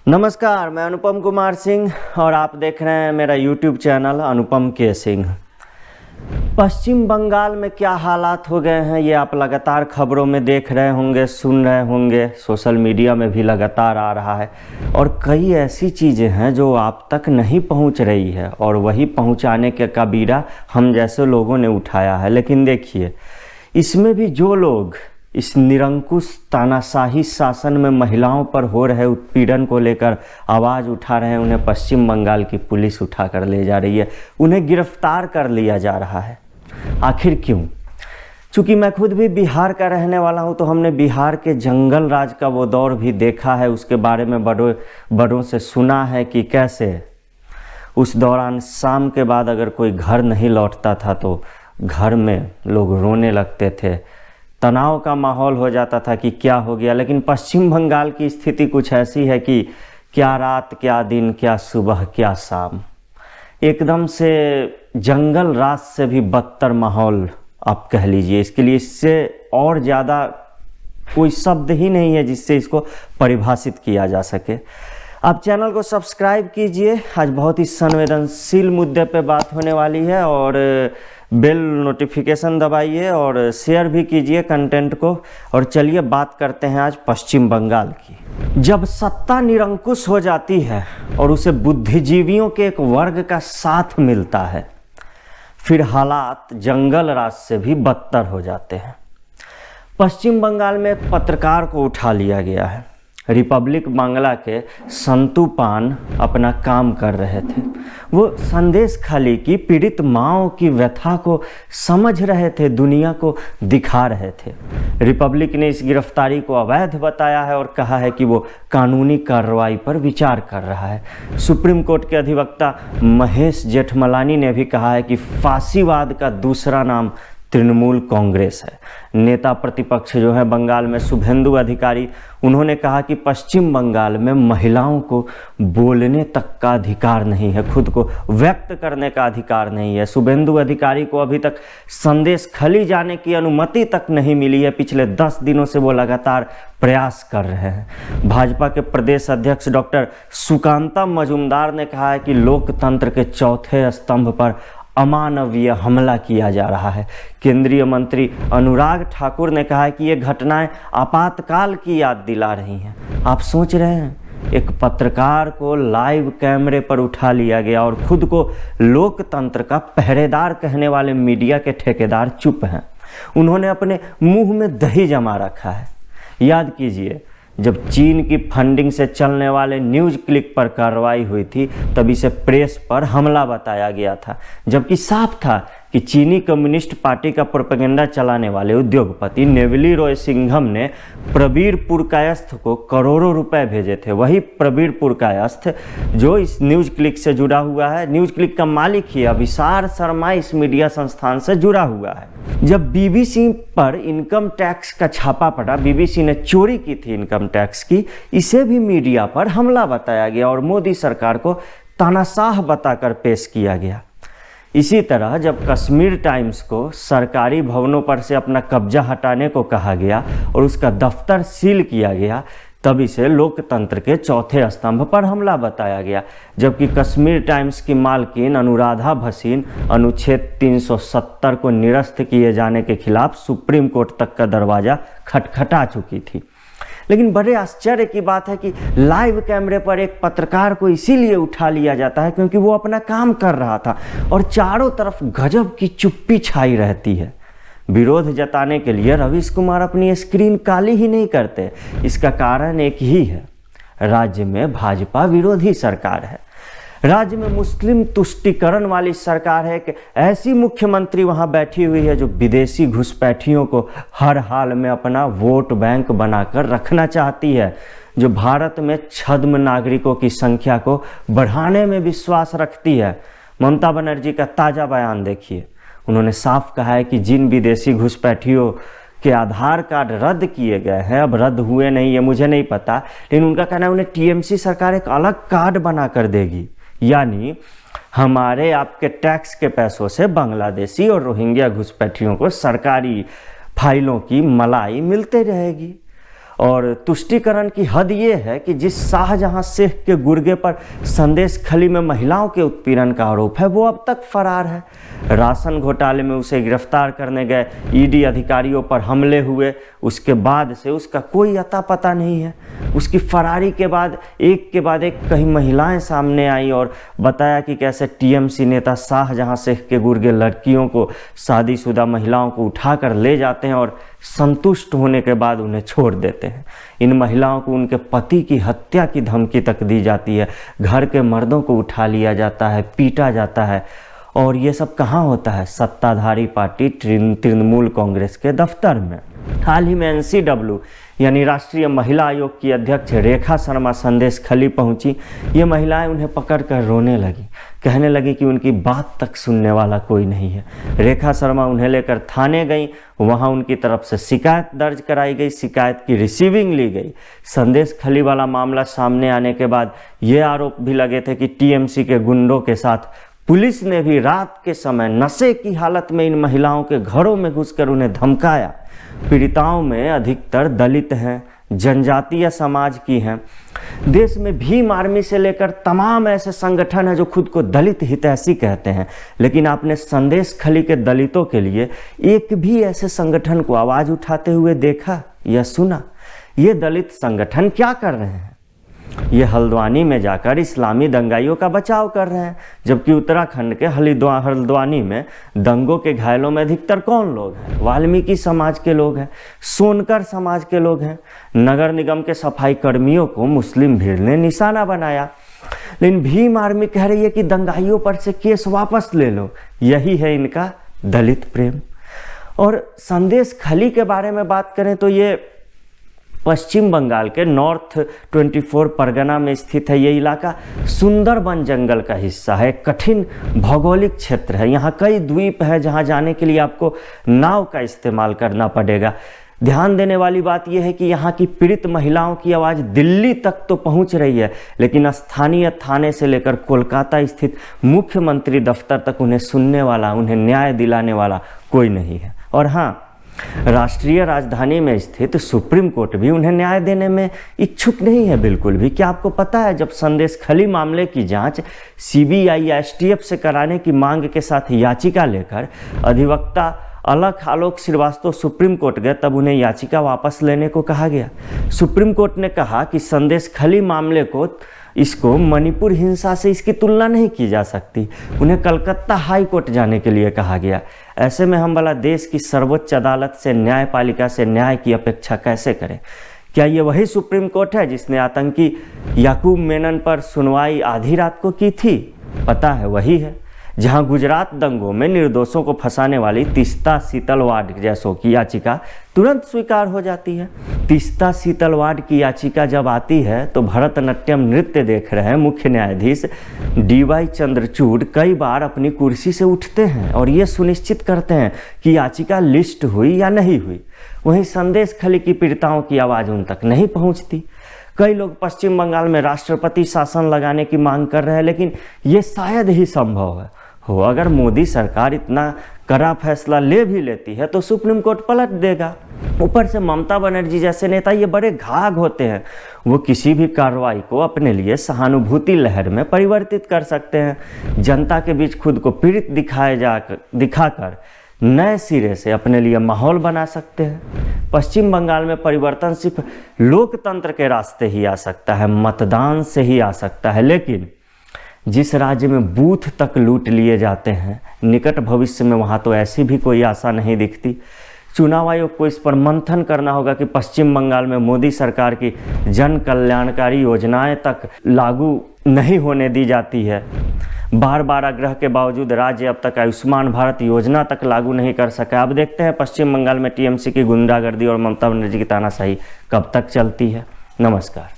नमस्कार, मैं अनुपम कुमार सिंह और आप देख रहे हैं मेरा YouTube चैनल अनुपम के सिंह। पश्चिम बंगाल में क्या हालात हो गए हैं ये आप लगातार खबरों में देख रहे होंगे, सुन रहे होंगे, सोशल मीडिया में भी लगातार आ रहा है और कई ऐसी चीज़ें हैं जो आप तक नहीं पहुंच रही है और वही पहुंचाने के कबीरा हम जैसे लोगों ने उठाया है। लेकिन देखिए, इसमें भी जो लोग इस निरंकुश तानाशाही शासन में महिलाओं पर हो रहे उत्पीड़न को लेकर आवाज़ उठा रहे हैं, उन्हें पश्चिम बंगाल की पुलिस उठा कर ले जा रही है, उन्हें गिरफ्तार कर लिया जा रहा है। आखिर क्यों? चूँकि मैं खुद भी बिहार का रहने वाला हूँ, तो हमने बिहार के जंगल राज का वो दौर भी देखा है, उसके बारे में बड़ों से सुना है कि कैसे उस दौरान शाम के बाद अगर कोई घर नहीं लौटता था तो घर में लोग रोने लगते थे, तनाव का माहौल हो जाता था कि क्या हो गया। लेकिन पश्चिम बंगाल की स्थिति कुछ ऐसी है कि क्या रात, क्या दिन, क्या सुबह, क्या शाम, एकदम से जंगल रात से भी बदतर माहौल आप कह लीजिए। इसके लिए इससे और ज़्यादा कोई शब्द ही नहीं है जिससे इसको परिभाषित किया जा सके। आप चैनल को सब्सक्राइब कीजिए, आज बहुत ही संवेदनशील मुद्दे पे बात होने वाली है, और बेल नोटिफिकेशन दबाइए और शेयर भी कीजिए कंटेंट को। और चलिए बात करते हैं आज पश्चिम बंगाल की। जब सत्ता निरंकुश हो जाती है और उसे बुद्धिजीवियों के एक वर्ग का साथ मिलता है, फिर हालात जंगल राज से भी बदतर हो जाते हैं। पश्चिम बंगाल में एक पत्रकार को उठा लिया गया है। रिपब्लिक बांग्ला के संतू पान अपना काम कर रहे थे। वो संदेश खाली की पीड़ित माँओं की व्यथा को समझ रहे थे, दुनिया को दिखा रहे थे। रिपब्लिक ने इस गिरफ्तारी को अवैध बताया है और कहा है कि वो कानूनी कार्रवाई पर विचार कर रहा है। सुप्रीम कोर्ट के अधिवक्ता महेश जेठमलानी ने भी कहा है कि फांसीवाद का दूसरा नाम तृणमूल कांग्रेस है। नेता प्रतिपक्ष जो है बंगाल में शुभेंदु अधिकारी, उन्होंने कहा कि पश्चिम बंगाल में महिलाओं को बोलने तक का अधिकार नहीं है, खुद को व्यक्त करने का अधिकार नहीं है। शुभेंदु अधिकारी को अभी तक संदेश खली जाने की अनुमति तक नहीं मिली है। पिछले 10 दिनों से वो लगातार प्रयास कर रहे हैं। भाजपा के प्रदेश अध्यक्ष डॉक्टर सुकांता मजूमदार ने कहा है कि लोकतंत्र के चौथे स्तंभ पर अमानवीय हमला किया जा रहा है। केंद्रीय मंत्री अनुराग ठाकुर ने कहा है कि ये घटनाएं आपातकाल की याद दिला रही हैं। आप सोच रहे हैं, एक पत्रकार को लाइव कैमरे पर उठा लिया गया और खुद को लोकतंत्र का पहरेदार कहने वाले मीडिया के ठेकेदार चुप हैं। उन्होंने अपने मुंह में दही जमा रखा है। याद कीजिए, जब चीन की फंडिंग से चलने वाले न्यूज़ क्लिक पर कार्रवाई हुई थी, तब इसे प्रेस पर हमला बताया गया था, जबकि साफ था कि चीनी कम्युनिस्ट पार्टी का प्रोपेगेंडा चलाने वाले उद्योगपति नेवली रॉय सिंघम ने प्रबीर पुरकायस्थ को करोड़ों रुपए भेजे थे। वही प्रबीर पुरकायस्थ जो इस न्यूज़ क्लिक से जुड़ा हुआ है, न्यूज़ क्लिक का मालिक ही अभिसार शर्मा इस मीडिया संस्थान से जुड़ा हुआ है। जब बीबीसी पर इनकम टैक्स का छापा पड़ा, बीबीसी ने चोरी की थी इनकम टैक्स की, इसे भी मीडिया पर हमला बताया गया और मोदी सरकार को तानाशाह बताकर पेश किया गया। इसी तरह जब कश्मीर टाइम्स को सरकारी भवनों पर से अपना कब्जा हटाने को कहा गया और उसका दफ्तर सील किया गया, तब इसे लोकतंत्र के चौथे स्तंभ पर हमला बताया गया। जबकि कश्मीर टाइम्स की मालकिन अनुराधा भसीन अनुच्छेद 370 को निरस्त किए जाने के खिलाफ सुप्रीम कोर्ट तक का दरवाजा खटखटा चुकी थी। लेकिन बड़े आश्चर्य की बात है कि लाइव कैमरे पर एक पत्रकार को इसीलिए उठा लिया जाता है क्योंकि वो अपना काम कर रहा था और चारों तरफ गजब की चुप्पी छाई रहती है। विरोध जताने के लिए रवीश कुमार अपनी स्क्रीन काली ही नहीं करते। इसका कारण एक ही है, राज्य में भाजपा विरोधी सरकार है। राज्य में मुस्लिम तुष्टीकरण वाली सरकार है कि ऐसी मुख्यमंत्री वहां बैठी हुई है जो विदेशी घुसपैठियों को हर हाल में अपना वोट बैंक बनाकर रखना चाहती है, जो भारत में छद्म नागरिकों की संख्या को बढ़ाने में विश्वास रखती है। ममता बनर्जी का ताज़ा बयान देखिए, उन्होंने साफ कहा है कि जिन विदेशी घुसपैठियों के आधार कार्ड रद्द किए गए हैं, अब रद्द हुए नहीं है मुझे नहीं पता, लेकिन उनका कहना है उन्हें टीएमसी सरकार एक अलग कार्ड बना कर देगी, यानी हमारे आपके टैक्स के पैसों से बांग्लादेशी और रोहिंग्या घुसपैठियों को सरकारी फाइलों की मलाई मिलते रहेगी। और तुष्टीकरण की हद ये है कि जिस शाहजहां शेख के गुर्गे पर संदेश खली में महिलाओं के उत्पीड़न का आरोप है वो अब तक फरार है। राशन घोटाले में उसे गिरफ्तार करने गए ईडी अधिकारियों पर हमले हुए, उसके बाद से उसका कोई अता पता नहीं है। उसकी फरारी के बाद एक कई महिलाएं सामने आई और बताया कि कैसे टीएमसी नेता शाहजहां शेख के गुर्गे लड़कियों को, शादीशुदा महिलाओं को उठाकर ले जाते हैं और संतुष्ट होने के बाद उन्हें छोड़ देते हैं। इन महिलाओं को उनके पति की हत्या की धमकी तक दी जाती है, घर के मर्दों को उठा लिया जाता है, पीटा जाता है। और ये सब कहाँ होता है? सत्ताधारी पार्टी तृणमूल कांग्रेस के दफ्तर में। हाल ही में एनसीडब्ल्यू यानी राष्ट्रीय महिला आयोग की अध्यक्ष रेखा शर्मा संदेश खली पहुंची। ये महिलाएं उन्हें पकड़कर रोने लगी, कहने लगी कि उनकी बात तक सुनने वाला कोई नहीं है। रेखा शर्मा उन्हें लेकर थाने गई, वहां उनकी तरफ से शिकायत दर्ज कराई गई, शिकायत की रिसीविंग ली गई। संदेश खली वाला मामला सामने आने के बाद ये आरोप भी लगे थे कि टीएमसी के गुंडों के साथ पुलिस ने भी रात के समय नशे की हालत में इन महिलाओं के घरों में घुसकर उन्हें धमकाया। पीड़िताओं में अधिकतर दलित हैं, जनजातीय समाज की हैं। देश में भीम आर्मी से लेकर तमाम ऐसे संगठन हैं जो खुद को दलित हितैषी कहते हैं, लेकिन आपने संदेश खली के दलितों के लिए एक भी ऐसे संगठन को आवाज़ उठाते हुए देखा या सुना? ये दलित संगठन क्या कर रहे हैं? ये हल्द्वानी में जाकर इस्लामी दंगाइयों का बचाव कर रहे हैं, जबकि उत्तराखंड के हल्द्वानी में दंगों के घायलों में अधिकतर कौन लोग हैं? वाल्मीकि समाज के लोग हैं, सोनकर समाज के लोग हैं। नगर निगम के सफाई कर्मियों को मुस्लिम भीड़ ने निशाना बनाया, लेकिन भीम आर्मी कह रही है कि दंगाइयों पर से केस वापस ले लो। यही है इनका दलित प्रेम। और संदेश खली के बारे में बात करें तो ये पश्चिम बंगाल के नॉर्थ 24 परगना में स्थित है। ये इलाका सुंदरबन जंगल का हिस्सा है, कठिन भौगोलिक क्षेत्र है। यहाँ कई द्वीप है जहाँ जाने के लिए आपको नाव का इस्तेमाल करना पड़ेगा। ध्यान देने वाली बात यह है कि यहाँ की पीड़ित महिलाओं की आवाज़ दिल्ली तक तो पहुँच रही है, लेकिन स्थानीय थाने से लेकर कोलकाता स्थित मुख्यमंत्री दफ्तर तक उन्हें सुनने वाला, उन्हें न्याय दिलाने वाला कोई नहीं है। और हाँ, राष्ट्रीय राजधानी में स्थित सुप्रीम कोर्ट भी उन्हें न्याय देने में इच्छुक नहीं है बिल्कुल भी। क्या आपको पता है, जब संदेश खली मामले की जांच सीबीआई या एसटीएफ से कराने की मांग के साथ याचिका लेकर अधिवक्ता अलख आलोक श्रीवास्तव सुप्रीम कोर्ट गए, तब उन्हें याचिका वापस लेने को कहा गया। सुप्रीम कोर्ट ने कहा कि संदेश खली मामले को, इसको मणिपुर हिंसा से इसकी तुलना नहीं की जा सकती। उन्हें कलकत्ता हाई कोर्ट जाने के लिए कहा गया। ऐसे में हम भला देश की सर्वोच्च अदालत से, न्यायपालिका से न्याय की अपेक्षा कैसे करें? क्या ये वही सुप्रीम कोर्ट है जिसने आतंकी याकूब मेनन पर सुनवाई आधी रात को की थी? पता है, वही है जहां गुजरात दंगों में निर्दोषों को फंसाने वाली तीस्ता सीतलवाड़ जैसों की याचिका तुरंत स्वीकार हो जाती है। तीस्ता सीतलवाड़ की याचिका जब आती है तो भरतनाट्यम नृत्य देख रहे हैं मुख्य न्यायाधीश डीवाई चंद्रचूड़ कई बार अपनी कुर्सी से उठते हैं और ये सुनिश्चित करते हैं कि याचिका लिस्ट हुई या नहीं हुई। वहीं संदेश खली की पीड़िताओं की आवाज़ उन तक नहीं पहुंचती। कई लोग पश्चिम बंगाल में राष्ट्रपति शासन लगाने की मांग कर रहे हैं, लेकिन ये शायद ही संभव हो। अगर मोदी सरकार इतना कड़ा फैसला ले भी लेती है तो सुप्रीम कोर्ट पलट देगा। ऊपर से ममता बनर्जी जैसे नेता ये बड़े घाघ होते हैं, वो किसी भी कार्रवाई को अपने लिए सहानुभूति लहर में परिवर्तित कर सकते हैं। जनता के बीच खुद को पीड़ित दिखाकर नए सिरे से अपने लिए माहौल बना सकते हैं। पश्चिम बंगाल में परिवर्तन सिर्फ लोकतंत्र के रास्ते ही आ सकता है, मतदान से ही आ सकता है। लेकिन जिस राज्य में बूथ तक लूट लिए जाते हैं, निकट भविष्य में वहाँ तो ऐसी भी कोई आशा नहीं दिखती। चुनाव आयोग को इस पर मंथन करना होगा कि पश्चिम बंगाल में मोदी सरकार की जन कल्याणकारी योजनाएं तक लागू नहीं होने दी जाती है। बार बार आग्रह के बावजूद राज्य अब तक आयुष्मान भारत योजना तक लागू नहीं कर सका। अब देखते हैं पश्चिम बंगाल में टीएमसी की गुंडागर्दी और ममता बनर्जी की तानाशाही कब तक चलती है। नमस्कार।